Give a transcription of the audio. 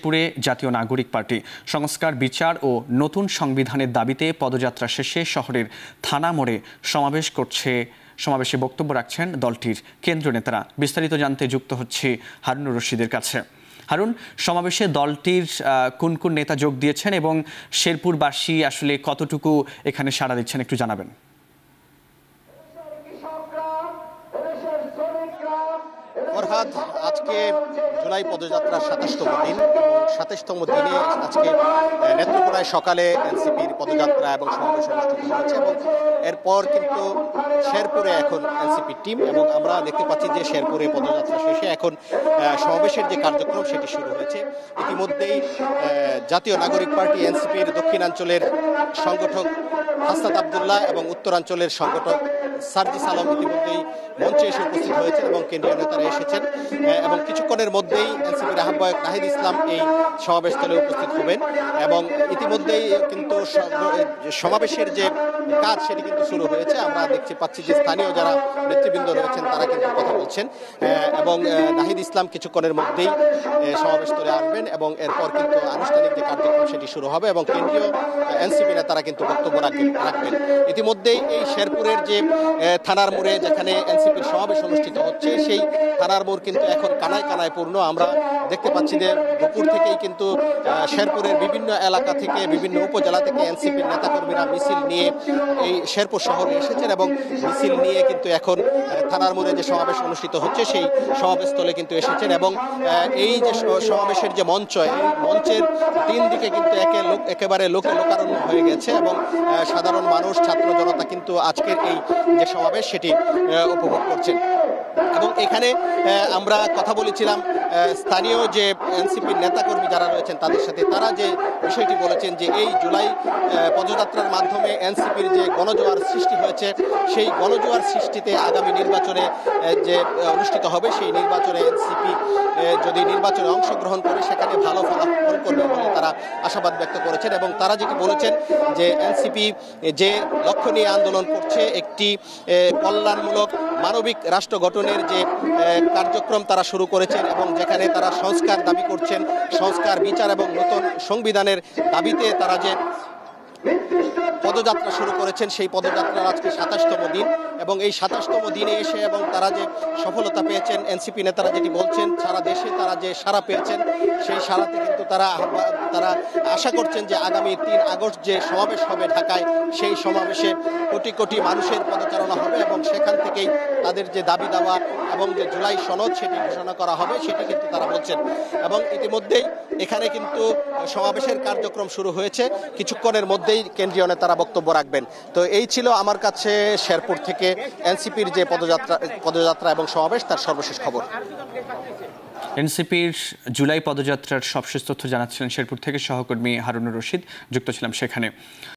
পুরে জাতীয় নাগরিক পার্টি সংস্কার বিচার ও নতুন সংবিধানের দাবিতে পদযাত্রা শেষে শহরের থানা মোড়ে সমাবেশে বক্তব্য রাখছেন দলটির কেন্দ্রীয় নেতারা। বিস্তারিত জানতে যুক্ত হচ্ছে হারুনুর রশিদের কাছে। হারুন, সমাবেশে দলটির কোন কোন নেতা যোগ দিয়েছেন এবং শেরপুরবাসী আসলে কতটুকু এখানে সাড়া দিচ্ছেন একটু জানাবেন। ফরহাদ, আজকে জুলাই পদযাত্রার ২৭তম দিন এবং ২৭তম দিনে আজকে নেত্রকোনায় সকালে এনসিপির পদযাত্রা এবং সমাবেশ অনুষ্ঠিত হয়েছে এবং এরপর কিন্তু শেরপুরে এখন এনসিপির টিম এবং আমরা দেখতে পাচ্ছি যে শেরপুরে পদযাত্রা শেষে এখন সমাবেশের যে কার্যক্রম সেটি শুরু হয়েছে। ইতিমধ্যেই জাতীয় নাগরিক পার্টি এনসিপির দক্ষিণাঞ্চলের সংগঠক হাসনাত আবদুল্লাহ এবং উত্তরাঞ্চলের সংগঠক সার্জিস আলম ইতিমধ্যেই মঞ্চে এসে উপস্থিত হয়েছেন এবং কেন্দ্রীয় নেতারা এসেছেন এবং কিছুক্ষণের মধ্যেই এনসিপির আহ্বায়ক নাহিদ ইসলাম এই সমাবেশস্থলে উপস্থিত হবেন এবং ইতিমধ্যেই কিন্তু সমাবেশের যে কাজ সেটি কিন্তু শুরু হয়েছে। আমরা দেখতে পাচ্ছি যে স্থানীয় যারা নেতৃবৃন্দ রয়েছেন তারা কিন্তু কথা বলছেন এবং নাহিদ ইসলাম কিছুক্ষণের মধ্যেই সমাবেশস্থলে আসবেন এবং এরপর কিন্তু আনুষ্ঠানিক যে কার্যক্রম সেটি শুরু হবে এবং কেন্দ্রীয় এনসিপি নেতারা কিন্তু বক্তব্য রাখবেন। ইতিমধ্যেই এই শেরপুরের যে থানার মোড়ে যেখানে এনসিপির সমাবেশ অনুষ্ঠিত হচ্ছে সেই থানার মোড় কিন্তু এখন কানায় কানায় পূর্ণ। আমরা দেখতে পাচ্ছি যে দুপুর থেকেই কিন্তু শেরপুরের বিভিন্ন এলাকা থেকে বিভিন্ন উপজেলা থেকে এনসিপির নেতাকর্মীরা মিছিল নিয়ে এই শেরপুর শহরে এসেছেন এবং মিছিল নিয়ে কিন্তু এখন থানার মোড়ে যে সমাবেশ অনুষ্ঠিত হচ্ছে সেই সমাবেশস্থলে কিন্তু এসেছেন এবং এই যে সমাবেশের যে মঞ্চ, এই মঞ্চের তিন দিকে কিন্তু একেবারে লোকারণ্য হয়ে গেছে এবং সাধারণ মানুষ, ছাত্র জনতা কিন্তু আজকের এই যে সমাবেশ সেটি উপভোগ করছেন এবং এখানে আমরা কথা বলেছিলাম স্থানীয় যে এনসিপির নেতাকর্মী যারা রয়েছেন তাদের সাথে। তারা যে বিষয়টি বলেছেন যে এই জুলাই পদযাত্রার মাধ্যমে এনসিপির যে গণজোয়ার সৃষ্টি হয়েছে সেই গণজোয়ার সৃষ্টিতে আগামী নির্বাচনে যে অনুষ্ঠিত হবে সেই নির্বাচনে এনসিপি যদি নির্বাচনে অংশগ্রহণ করে সেখানে ভালো ফলাফল করবে বলে তারা আশাবাদ ব্যক্ত করেছেন এবং তারা যেটি বলেছেন যে এনসিপি যে লক্ষ্য নিয়ে আন্দোলন করছে একটি কল্যাণমূলক মানবিক রাষ্ট্র গঠনের যে কার্যক্রম তারা শুরু করেছেন এবং যেখানে তারা সংস্কার দাবি করছেন, সংস্কার বিচার এবং নতুন সংবিধানের দাবিতে তারা যে পদযাত্রা শুরু করেছেন সেই পদযাত্রার আজকে ২৭তম দিন এবং এই ২৭তম দিনে এসে এবং তারা যে সফলতা পেয়েছেন এনসিপি নেতারা যেটি বলছেন সারা দেশে তারা যে সাড়া পেয়েছেন সেই সাড়াতে কিন্তু তারা আশা করছেন যে আগামী ৩ আগস্ট যে সমাবেশ হবে ঢাকায় সেই সমাবেশে কোটি কোটি মানুষের পদচারণা হবে এবং সেখান থেকেই তাদের যে দাবি দাওয়া এবং যে জুলাই সনদ সেটি ঘোষণা করা হবে সেটি কিন্তু তারা বলছেন এবং ইতিমধ্যেই এখানে কিন্তু সমাবেশের কার্যক্রম শুরু হয়েছে। কিছুক্ষণের মধ্যেই কেন্দ্রীয় নেতারা বক্তব্য রাখবেন। তো এই ছিল আমার কাছে শেরপুর থেকে এনসিপির যে পদযাত্রা এবং সমাবেশ তার সর্বশেষ খবর। এনসিপির জুলাই পদযাত্রার সবশেষ তথ্য জানাচ্ছিলেন শেরপুর থেকে সহকর্মী হারুনুর রশিদ, যুক্ত ছিলাম সেখানে।